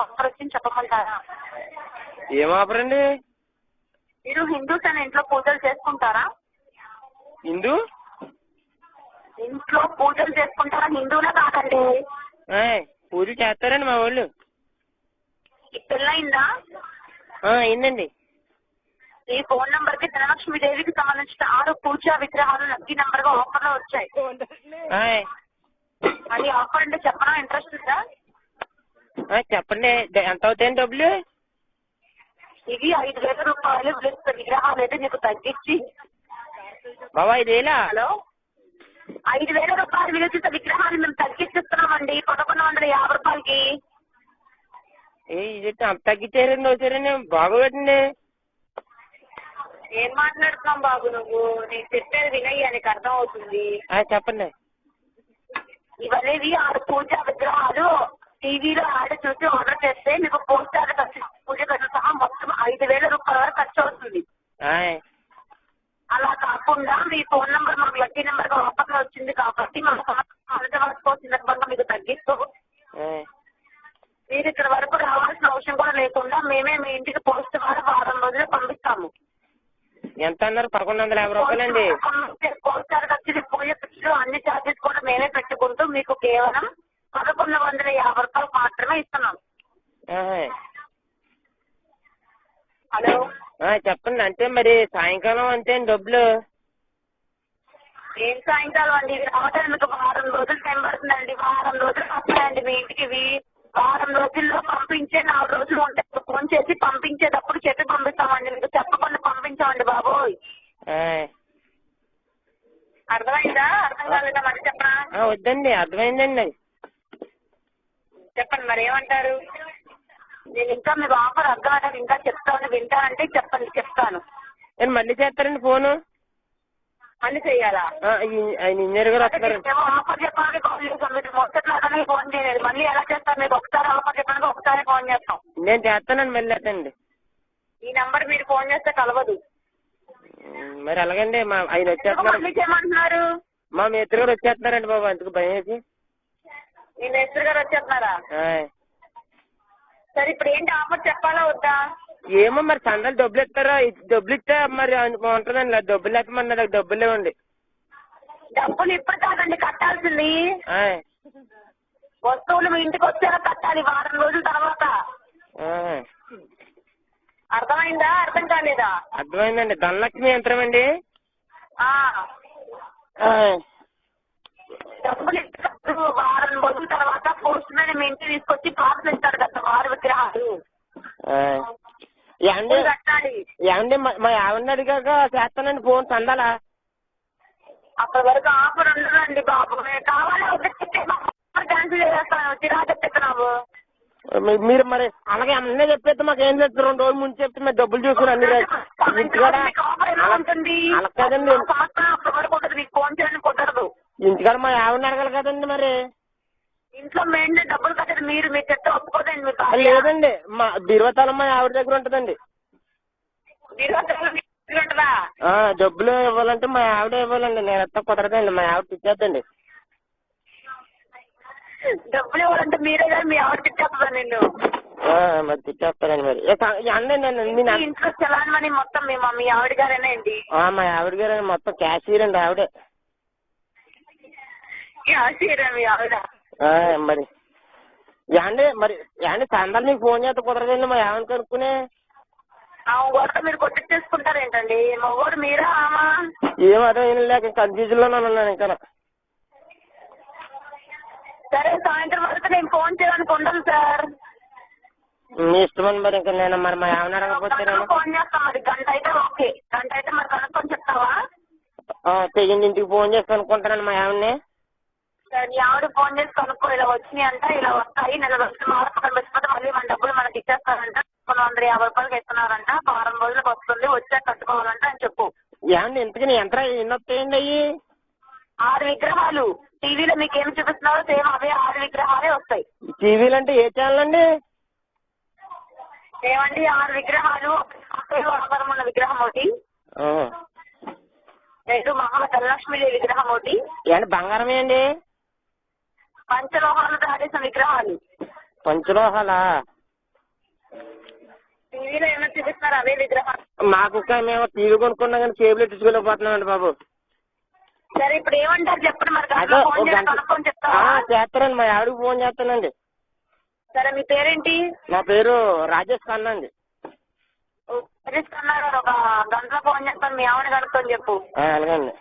Offer వచ్చింది చెప్పమంటారా? ఏం ఆఫర్ అండి? మీరు హిందూస్ అని ఇంట్లో పూజలు చేసుకుంటారా? ఇంట్లో పూజలు చేసుకుంటారా? హిందువులే కాదండి. పూజ చేస్తారండి మా వాళ్ళు. పెళ్ళయిందా? అయిందండి. ఈ ఫోన్ నంబర్ కి ధనలక్ష్మీదేవికి సంబంధించిన 6 పూజా విగ్రహాలు లక్కీ నంబర్ గా ఆఫర్ లో వచ్చాయి. అది ఆఫర్ అంటే చెప్పనా? ఇంట్రెస్ట్ ఉందా? చెప్పండి. ఎంత అవుతాయండి డబ్బులు? ఇవి 5,000 రూపాయలు విగ్రహాలు అయితే మీకు తగ్గించి. బాబా 5,000? హలో, 5,000 రూపాయలు విలువ విగ్రహాలు మేము తగ్గించిస్తున్నామండి 1,150 రూపాయలకి. ఇది అంత తగ్గించారండి వచ్చారండి బాగోదండి. ఏం మాట్లాడుతున్నాం బాబు నువ్వు? నీకు చెప్పేది వినయ్యా, నీకు అర్థం అవుతుంది. చెప్పండి. ఇవనేవి 6 పూజా విగ్రహాలు టీవీలో యాడ్ చూసి ఆర్డర్ చేస్తే మీకు పోస్టర్ ఖర్చు, పూజ ఖర్చు సహా మొత్తం 5,000 రూపాయల వరకు ఖర్చు అవుతుంది. అలా కాకుండా మీ ఫోన్ నంబర్ మాకు లక్కీ నెంబర్ గా ఆఫర్ లో వచ్చింది కాబట్టి మా సందర్భంగా మీకు తగ్గిస్తూ మీరు ఇక్కడ వరకు రావాల్సిన అవసరం కూడా లేకుండా మేమే మీ ఇంటికి పోస్ట్ ద్వారా వారం రోజులు పంపిస్తాము. ఎంత అన్నారు? 1,150 రూపాయలండి. పోస్టర్ ఖర్చులు, పూజ ఖర్చులు అన్ని ఛార్జెస్ కూడా మేమే పెట్టుకుంటూ మీకు కేవలం 1,150 రూపాయలు మాత్రమే ఇస్తున్నాం. హలో, చెప్పండి. అంటే మరి సాయంకాలం అంతే అండి డబ్బులు? ఏం సాయంకాలం అండి? ఇది రావడానికి మీకు వారం రోజులు టైం పడుతుందండి. వారం రోజులు వస్తాయండి మీ ఇంటికి. వారం రోజుల్లో పంపించే 4 రోజులు ఉంటాయి. ఫోన్ చేసి పంపించేటప్పుడు చెప్పి పంపిస్తామండి. మీకు చెప్పకుండా పంపించామండి బాబోయ్. అర్థమైందా? అర్థం కాలేదా? మరి చెప్పనా? వద్దండి, అర్థమైందండి. చెప్పండి మరి ఏమంటారు? నేను ఇంకా మీకు ఆఫర్ అర్థమైనా ఇంకా చెప్తాను, వింటానంటే చెప్పండి, చెప్తాను. నేను మళ్ళీ చేస్తారండి ఫోను? మళ్ళీ చెయ్యాలా? ఆయన ఇంజనీర్ గారు వస్తారు. ఆఫర్ చెప్పడానికి కాల్ చేస్తాం. మీరు మొదట్లాగానే ఫోన్ చేయలేదు. మళ్ళీ ఎలా చేస్తాం? మీకు ఒకసారి ఆఫర్ చెప్పడానికి ఒకసారి ఫోన్ చేస్తాం. నేను చేస్తానండి మళ్ళీ అట్టండి. ఈ నంబర్ మీరు ఫోన్ చేస్తే కలవదు. మరి అలాగండి. ఆయన వచ్చేస్తున్నారు. చేయమంటున్నారు? మా మిత్రుడు గారు వచ్చేస్తున్నారండి బాబు, అందుకు భయం వేసి. మీ మిత్రుడు గారు వచ్చేస్తున్నారా? సరే, ఇప్పుడు ఏంటి ఆఫర్ చెప్పాలా వద్దా? ఏమో మరి చందాలు డబ్బులు ఇస్తారా? డబ్బులు ఇస్తే మరి ఉంటుందండి. డబ్బులు లేకపోతే మరి నాకు డబ్బులు ఇవ్వండి. డబ్బులు ఇప్పుడు కాదండి కట్టాల్సింది. వస్తువులు మీ ఇంటికి వచ్చారా కట్టాలి వారం రోజుల తర్వాత. అర్థమైందా? అర్థం కాలేదా? అర్థమైందండి. ధనలక్ష్మి యంత్రం అండి. డబ్బులు ఇస్తారు వారం రోజుల తర్వాత పోస్ట్ మీద మీ ఇంటికి తీసుకొచ్చి పార్సల్ ఇస్తారు కదా 6 విగ్రహాలు. ఏమండి మా ఆవిడని అడిగాక చేస్తానండి ఫోన్ చందాలా. అప్పటి వరకు ఆఫర్ ఉండదండి బాబు. కావాలి క్యాన్సిల్ చేస్తాను. చిరాకు చెప్తున్నావు మీరు. మరి అలాగే అన్నీ చెప్పేస్తే మాకు ఏం లేదు. 2 రోజుల ముందు చెప్తే మేము డబ్బులు చూసుకుని అన్ని అలా కదండి. నీకు ఫోన్ చేయడానికి కుదరదు. ఇంటికాడ మా ఆవిడని అడగాలి కదండి. మరి ఇంట్లో మెయిన్ డబ్బులు కట్టదు. మీరు చెప్తే ఒప్పుకోదండి. లేదండి, మా బీరువాతాళం మా ఆవిడ దగ్గర ఉంటుందండి. డబ్బులు ఇవ్వాలంటే మా ఆవిడ ఇవ్వాలండి. నేను ఎత్త కుదరదండి. మా ఆవిడ తిట్టేద్దండి. డబ్బులు ఇవ్వాలంటే మీరే కదా మీ ఆవిడ తిట్టేస్తా నిన్ను. మరి తిట్టేస్తానండి. మరి ఇంట్లో చలాన్ మొత్తం మీ ఆవిడ గారేనా అండి? మా ఆవిడ గారు మొత్తం క్యాషియర్ అండి ఆవిడే. క్యాషియరా మీ ఆవిడ? మరి చందాలు మీకు ఫోన్ చేస్తే కుదరదండి మా ఆవిడ కనుక్కునే. కూడా మీరు కొట్టించేసుకుంటారేంటండి? మగోడు మీరా ఆమా? ఏం అర్థం లేక కన్ఫ్యూజన్ లోనే ఉన్నాను ఇంకా. సరే, సాయంత్రం వరకు నేను ఫోన్ చేయడానికి ఉండదు సార్. మీ ఇష్టమని. మరి ఇంకా నేను మరి మా ఆవిడ అడగకపోతే ఫోన్ చేస్తాం. మరి గంట అయితే ఓకే. గంట అయితే మరి కనుక్కొని చెప్తావా? తెగింది ఇంటికి ఫోన్ చేసి కనుక్కుంటానండి మా ఆవిడని. సరే, మీ ఆవిడ ఫోన్ చేసి కనుక్కో. ఇలా వచ్చినాయి అంట, ఇలా వస్తాయి, నెల రోజులు మార్పులు వచ్చిపోతే మళ్ళీ మన డబ్బులు మనకి ఇచ్చేస్తారంట. 150 రూపాయలకి ఇస్తున్నారంట. వారం రోజులకు వస్తుంది, వచ్చాక కట్టుకోవాలంట అని చెప్పు. ఏమండి ఇంతకీ యంత్రాలు ఎన్ని వస్తాయండి? అయ్యి 6 విగ్రహాలు. టీవీలో మీకు ఏమి చూపిస్తున్నారో సేమ్ అవే 6 విగ్రహాలే వస్తాయి. టీవీలు అంటే ఏ ఛానల్ అండి? ఏమండి 6 విగ్రహాలు. ఆకారం ఉన్న విగ్రహం ఒకటి, 2 ధనలక్ష్మీదేవి విగ్రహం ఒకటి. ఏంటి బంగారమే అండి? పంచలోహాలు ఆడేసిన విగ్రహాలు. పంచలోహాలా? టీవీలో ఏమైనా చూపిస్తున్నారు అవే విగ్రహాలు? మాకు మేము టీవీ కొనుక్కున్నాం కానీ కేబుల్ ఎట్టించుకోలేకపోతున్నామండి బాబు. సరే ఇప్పుడు ఏమంటారు చెప్పండి మరి. అదే ఫోన్ చేసి కనుక్కొని చెప్తావా? చేస్తానండి, మా ఆవిడకి ఫోన్ చేస్తానండి. సరే మీ పేరేంటి? నా పేరు రాజేష్ ఖన్నా అండి. రాజేష్ ఖన్నా గారు, ఒక గంటలో ఫోన్ చేస్తాను, మీ ఆవిడ కనుక్కొని చెప్పు. అలాగండి.